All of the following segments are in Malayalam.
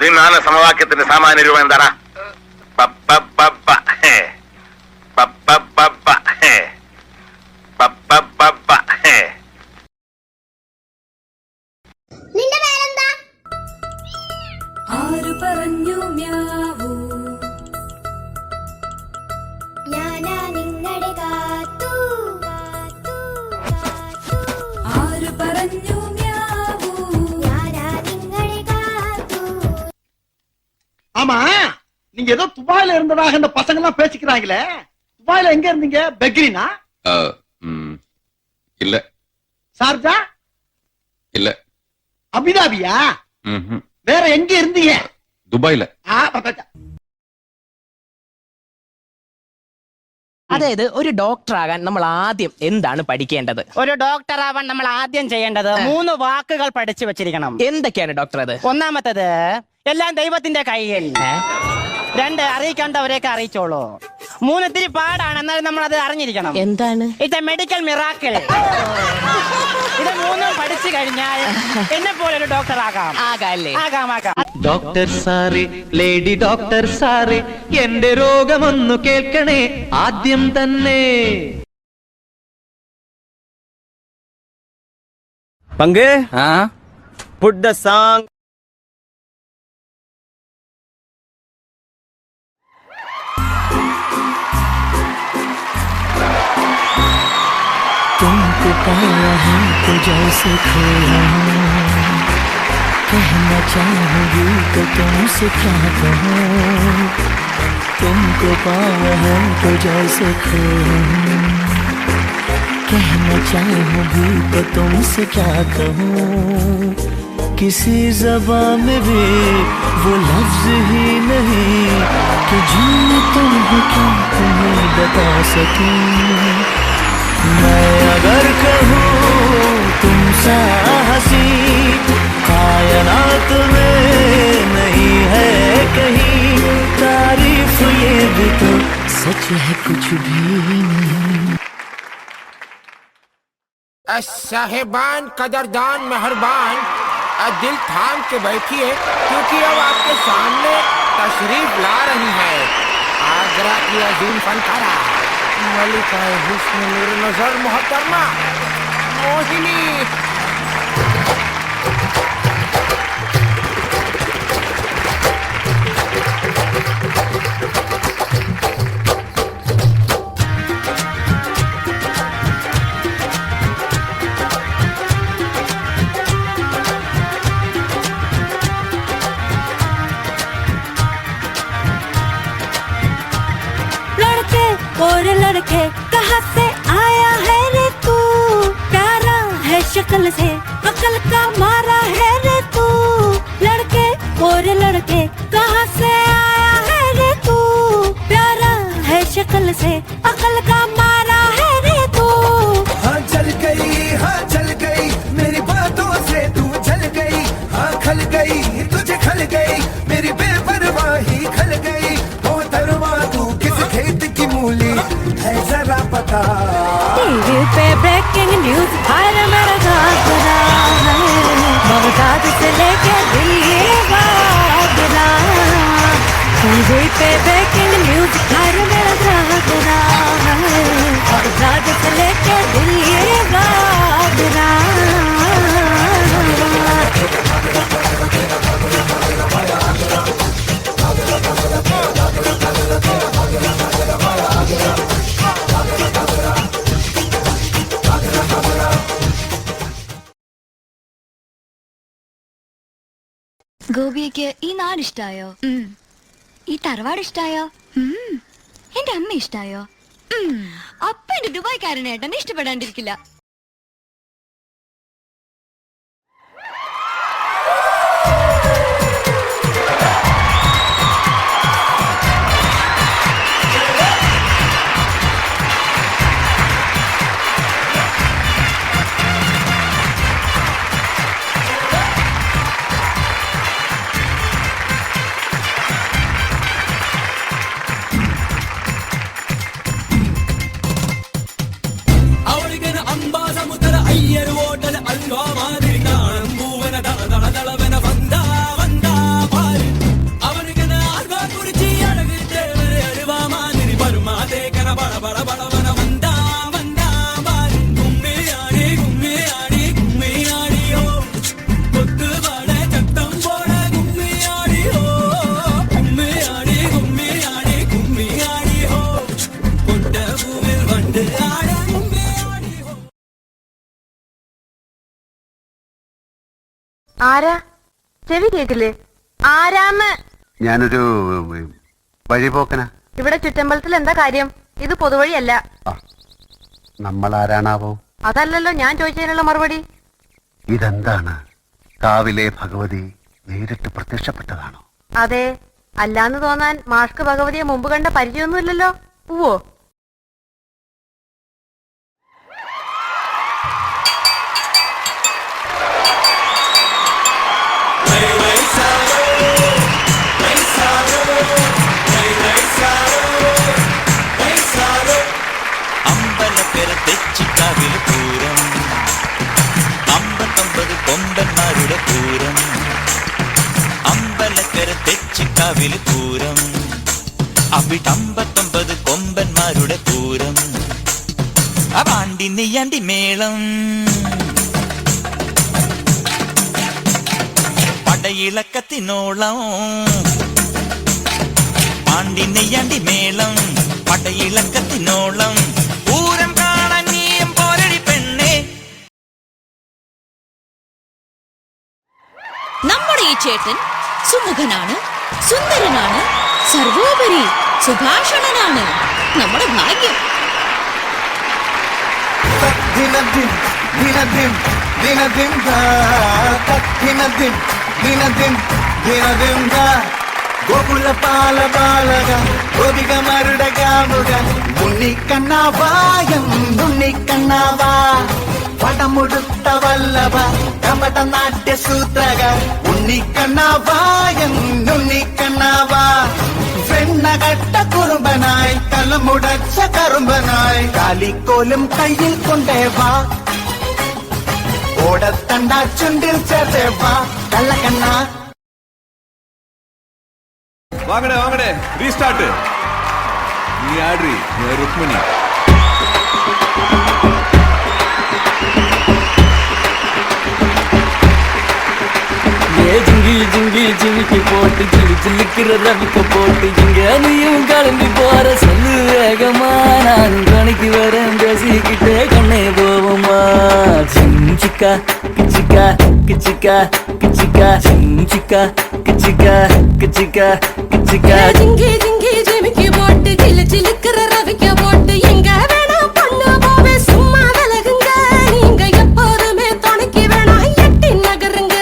ത്രിമാന സമവാക്യത്തിന്റെ സാമാന്യ രൂപം എന്താണ്? നിന്റെ പേരെന്താ? ആരു പറഞ്ഞു മ്യാവൂ? ഞാനാ നിങ്ങളുടെ കാത്തു. ആരു പറഞ്ഞു മ്യാവൂ? ഞാനാ നിങ്ങളുടെ കാത്തു. ஆமா, நீங்க ஏதோ துபாயில இருந்ததாக இந்த பசங்க எல்லாம் பேசிக்கிறாங்களே, துபாயில எங்க இருந்தீங்க? பெக்ரினா? இல்ல. சார்ஜா? இல்ல. அபிதாபியா? வேற எங்க இருந்தீங்க? ദുബായില. അതായത് ഒരു ഡോക്ടർ ആകാൻ നമ്മൾ ആദ്യം എന്താണ് പഠിക്കേണ്ടത്? ഒരു ഡോക്ടർ ആവാൻ നമ്മൾ ആദ്യം ചെയ്യേണ്ടത് 3 വാക്കുകൾ പഠിച്ചു വെച്ചിരിക്കണം. എന്തൊക്കെയാണ് ഡോക്ടർ അത്? ഒന്നാമത്തത് എല്ലാം ദൈവത്തിന്റെ കയ്യിൽ. 2 അറിയിക്കേണ്ടവരെയൊക്കെ അറിയിച്ചോളൂ. 3 ഇത്തിരി പാടാണ്, എന്നാലും നമ്മൾ അത് അറിഞ്ഞിരിക്കണം. എന്താണ്? It's A medical miracle. ഇത് 3 പഠിച്ചു കഴിഞ്ഞാൽ എന്നെ പോലെ ഒരു ഡോക്ടർ ആകാം. ആകാല്ലേ? ആകാം. ഡോക്ടർ സാറേ, ലേഡി ഡോക്ടർ സാറേ, എന്റെ രോഗമൊന്നു കേൾക്കണേ ആദ്യം തന്നെ. പങ്കേ, പുട്ട് ദ സോങ്. तुमको पाया है तो जैसे खोया हूँ, कहना चाहूँगी तो तुमसे क्या कहूँ। तुमको पाया है तो जैसे खोया हूँ, कहना चाहूँगी तो तुमसे क्या कहूँ। किसी ज़बान में भी वो लफ्ज़ ही नहीं कि जिनमें तुम हो क्या तुम्हें बता सकूँ। मैं अगर कहूँ तुमसा हंसी कायनात में नहीं है कहीं, तारीफ ये भी तो सच है कुछ भी नहीं। साहिबान, कदरदान, मेहरबान, दिल थाम के बैठिए, क्योंकि अब आपके सामने तशरीफ ला रही है आगरा की अजीम फनकारा मलिका हुस्न नूर नजर मोहतरमा मोहिनी। और लड़के कहाँ से आया है रे तू? प्यारा है शक्ल से, अकल का मारा है रे तू। लड़के और लड़के कहाँ से आया है रे तू? प्यारा है शक्ल से, अकल का मारा है रे तू। हाँ चल गई मेरी बातों से तू जल गई। हाँ खल गई तुझे खल गई मेरी बेपरवाही खल गई। ओ दरवा तू किस खेत की मूली है जरा पता। टीवी पे ब्रेकिंग न्यूज हर मेरा घाघरा है, बगदाद से लेके दिल्ली आगरा। टीवी पे ब्रेकिंग न्यूज हर मेरा घाघरा है, बगदाद से लेके दिल्ली आगरा। ഗോപിയയ്ക്ക് ഈ നാട് ഇഷ്ടായോ? ഈ തറവാട് ഇഷ്ടായോ? എന്റെ അമ്മ ഇഷ്ടായോ? അപ്പൊ എന്റെ ദുബായ്ക്കാരനേട്ടൻ ഇഷ്ടപ്പെടാണ്ടിരിക്കില്ല. അവളിങ്ങനെ അമ്പ ആരാ? ചെവി കേക്കില്ലേ? ആരാന്ന്? ഞാനൊരു വഴിപോക്കന. ഇവിടെ ചുറ്റമ്പലത്തിൽ എന്താ കാര്യം? ഇത് പൊതുവഴിയല്ല. നമ്മൾ ആരാണാവോ? അതല്ലല്ലോ ഞാൻ ചോദിച്ചതിനുള്ള മറുപടി. ഇതെന്താണ്? കാവിലെ ഭഗവതി നേരിട്ട് പ്രത്യക്ഷപ്പെട്ടതാണോ? അതെ. അല്ലാന്ന് തോന്നാൻ മാഷ്ക്ക് ഭഗവതിയെ മുമ്പ് കണ്ട പരിചയമൊന്നുമില്ലല്ലോ. ഉവ്വോ? അമ്പലക്കര തെച്ചിക്കാവിൽ പൂരം, 59 കൊമ്പന്മാരുടെ പൂരം. അമ്പലക്കര തെച്ചിക്കാവിൽ പൂരം, അവിടെ 59 കൊമ്പന്മാരുടെ പൂരം. അവാണ്ടി നെയ്യാണ്ടി മേളം, പടയിളക്കത്തിനോളം. പാണ്ടി നെയ്യാണ്ടി മേളം, പടയിളക്കത്തിനോളം. പൂരം കാണാൻ നീയും പോരടി പെണ്ണേ. നമ്മുടെ ഈ ചേട്ടൻ സുമുഖനാണ്, സുന്ദരനാണ്, സർവോപരി സുഭാഷണനാണ്. നമ്മുടെ ഭാഗ്യം. గోకుల పాల బాలగా గోపిక మరుడగాముగా మున్ని కన్నావాయం మున్ని కన్నావా పడముడుత వల్లభ కపట నాట్య సూత్రగా ఉన్ని కన్నావాయం నున్ని కన్నావా വെണ്ണകട്ട കുറുമ്പനായി കലമുടച്ച കറുമ്പനായി കാലിക്കോലും കയ്യിൽ കൊണ്ടേവാ ഓടത്തണ്ട ചുണ്ടിൽ ചേർത്തേവാ കള്ളക്കണ്ണ. വാങ്ങണേ വാങ്ങണേ, റീസ്റ്റാർട്ട്. നീ ആഡ്രി, ഞാൻ രുക്മിണി. ജിങ്കി ജിങ്കി ജിമിക്ക് പോട്ട് ജിലി ജില്ലിக்கிற ரவிக்க போட்டு இங்க நீயும் கிளம்பி போற சொல்லு வேகமா, நானும் கணிக்கு வரேன் பேசிக்கிட்டே கண்ணே போவோமா. சிஞ்சிக்கா கிச்சிக்கா கிச்சிக்கா கிச்சிக்கா சிஞ்சிக்கா கிச்சிக்கா கிச்சிக்கா கிச்சிக்கா. ஜிங்கி ஜிங்கி ஜிமிக்கி போட்டு ஜிலு ஜிலுக்கிற ரவிக்க போட்டு எங்க வேணா பண்ண போவே சும்மா விலகுங்க. நீங்க எப்போதுமே துணைக்கு வேணா எட்டி நகருங்க.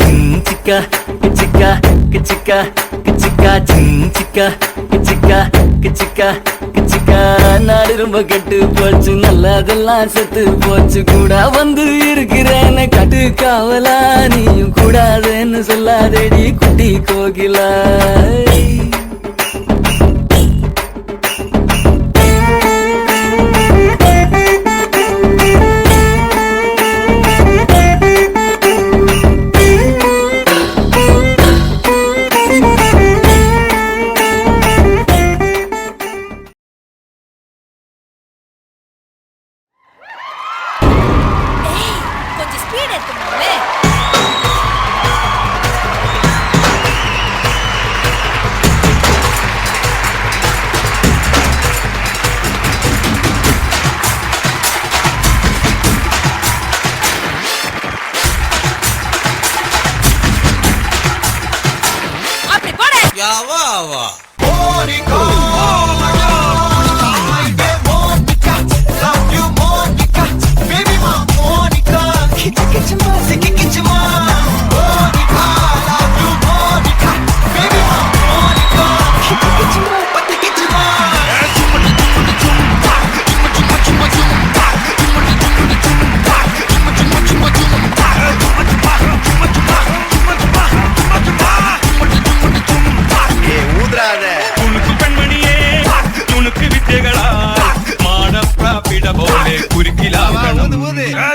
சிஞ்சிக்கா கிச்சிக்கா கிச்சிக்கா கிச்சிக்கா சிஞ்சிக்கா கிச்சிக்கா கிச்சிக்கா கிச்சிக்கா. நாடு ரொம்ப கெட்டு போச்சு, நல்லதெல்லாம் செத்து போச்சு. கூட வந்து இருக்கிறேன்னு கட்டு காவலா, நீயும் கூடாதுன்னு சொல்லாதேடி குட்டி கோகிலா. கொஞ்சம் ஸ்பீட் எடுத்துக்கோங்களே. அப்படி போடு. யாவா ஆவா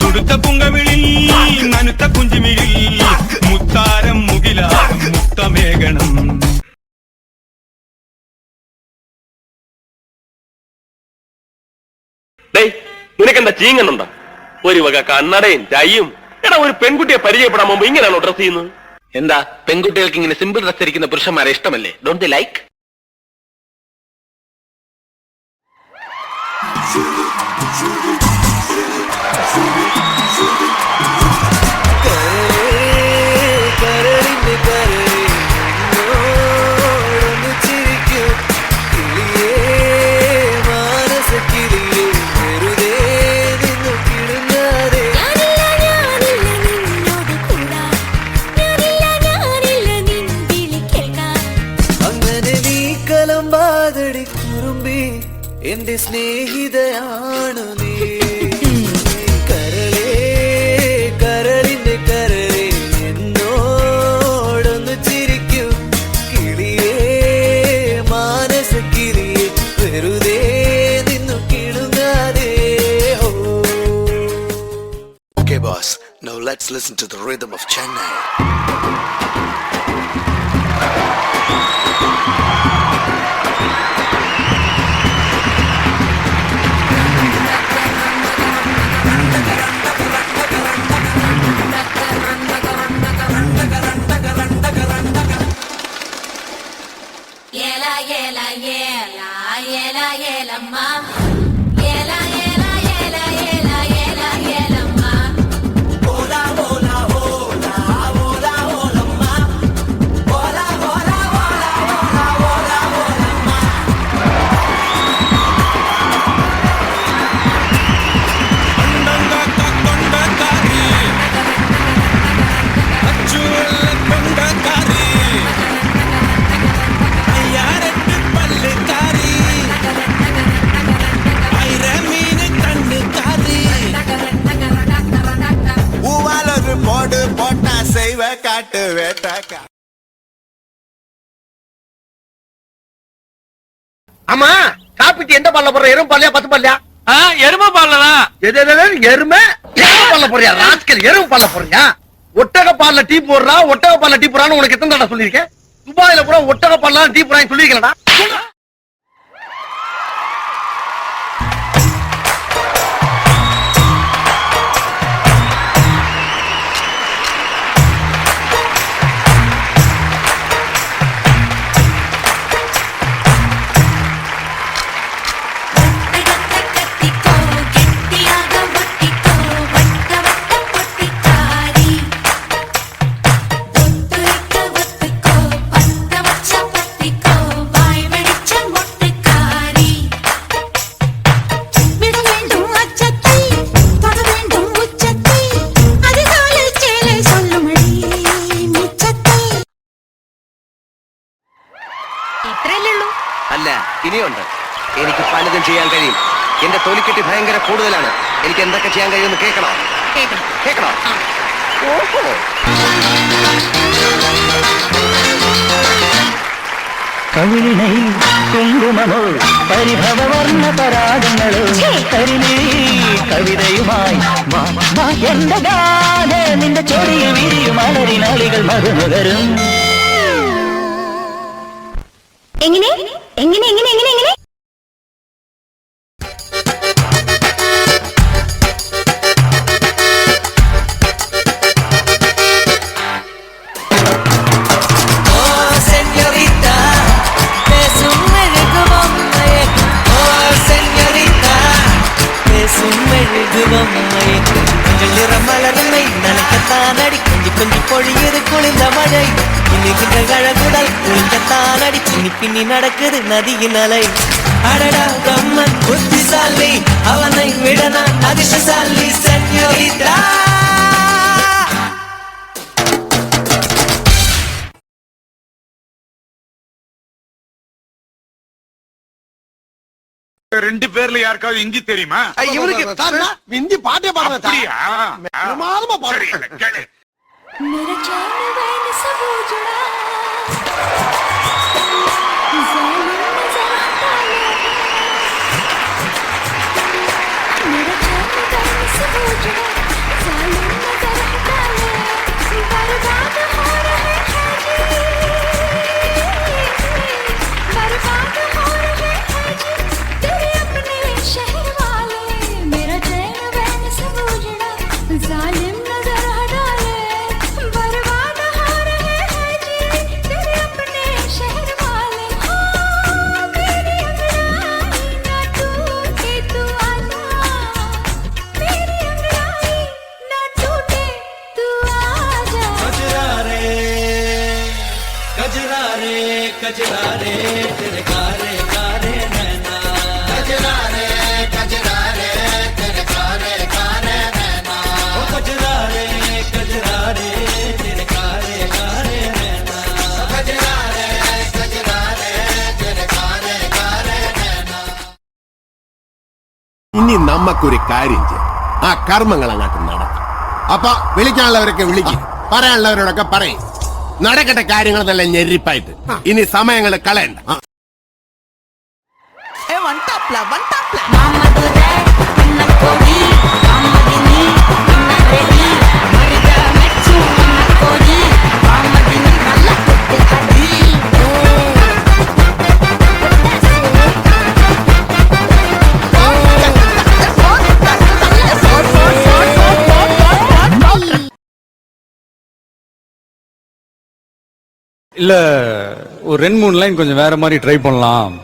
തുടുത്ത പുങ്കവിളിൽ നനുത്ത കുഞ്ചിമിഴിൽ മുത്താരം മുകിലാരം മുത്തമേകണം. നിനക്കെന്താ ചീങ്ങുന്നുണ്ടോ? ഒരു വക കണ്ണടയും ചായയും. എടാ, ഒരു പെൺകുട്ടിയെ പരിചയപ്പെടാൻ മുമ്പ് ഇങ്ങനെയാണോ ഡ്രസ് ചെയ്യുന്നത്? എന്താ, പെൺകുട്ടികൾക്ക് ഇങ്ങനെ സിമ്പിൾ ഡ്രസ് ധരിക്കുന്ന പുരുഷന്മാരെ ഇഷ്ടമല്ലേ? Don't they like? എന്റെ സ്നേഹിതയാണു നീ കരളേ കരളിന്റെ കരളേ എന്നോടൊന്ന് ചിരിക്കൂ കിളിയേ മാനസ കിളിയേ വെറുതെ നിന്നു കിളുങ്ങാതെ Okay boss, now let's listen to the rhythm of Chennai. ஆமா காப்பிட்டு எந்த பால்ல போடுற எறும்பு பால்லையா பத்து பால்லையா எரும பால்லதான் எருமை பால்ல போறியா ராஸ்கல் எறும்பு பால்ல போறியா ஒட்டக பால்ல டீ போடுறா ஒட்டக பால்ல டீ போறான்னு உனக்கு எத்தனை தடவை சொல்லியிருக்கேன் துபாயில பூரா ஒட்டக பால்ல டீ போறான்னு சொல்லிருக்கலடா അല്ല ഇനിയുണ്ട് എനിക്ക് പലതും ചെയ്യാൻ കഴിയും എന്റെ തൊലിക്കെട്ടി ഭയങ്കര കൂടുതലാണ് എനിക്ക് എന്തൊക്കെ ചെയ്യാൻ കഴിയുമെന്ന് കേൾക്കണോ കേൾക്കണോ ഓഹോ കവിളിണയിൽ കുങ്കുമമോ പരിഭവവർണ്ണ പരാഗങ്ങളോ കരിമീ കവിതയുമായി എന്റെ ഗാന നിന്റെ ചൊടിയിൽ വിരിയും അലരിനാളികൾ മറുനുകരും എങ്ങനെ എങ്ങനെ എങ്ങനെ എങ്ങനെ എങ്ങനെ மலர்மை நனக்கத்தானடி கொஞ்சி கொஞ்சி பொழியுது குளிர்ந்த மழை இன்னைக்கு கழகுடல் குளிக்கத்தானடி பின்னி பின்னி நடக்குது நதியின் அலை அடடா பிரம்மன் புத்திசாலி அவனை விட நான் அதிர்ஷ்டசாலி சென்யோரிதா ரெண்டு பேர்ல யாருக்காவது இந்தி தெரியுமா இவருக்கு இந்தி பாட்டே பாடுறேன் कजरा रे तेरे कारे कारे नैना നമ്മക്കൊരു കാര്യം ചെയ്യാം, ആ കർമ്മങ്ങൾ അങ്ങോട്ട് നടത്താം. അപ്പൊ വിളിക്കാനുള്ളവരൊക്കെ വിളിക്കും, പറയാനുള്ളവരോടൊക്കെ പറയും. നടക്കട്ടെ കാര്യങ്ങൾ നല്ല ഞെരിപ്പായിട്ട്. ഇനി സമയങ്ങൾ കളയണ്ട. இல்ல ஒரு 2-3 லைன் கொஞ்சம் வேற மாதிரி ட்ரை பண்ணலாம்.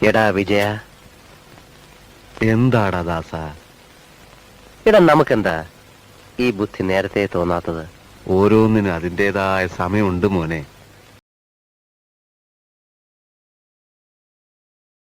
എടാ വിജയ, എന്താടാ ദാസ, എടാ നമുക്കെന്താ ഈ ബുദ്ധി നേരത്തെ തോന്നാത്തത്? ഓരോന്നിനും അതിൻ്റെതായ സമയമുണ്ട് മോനെ.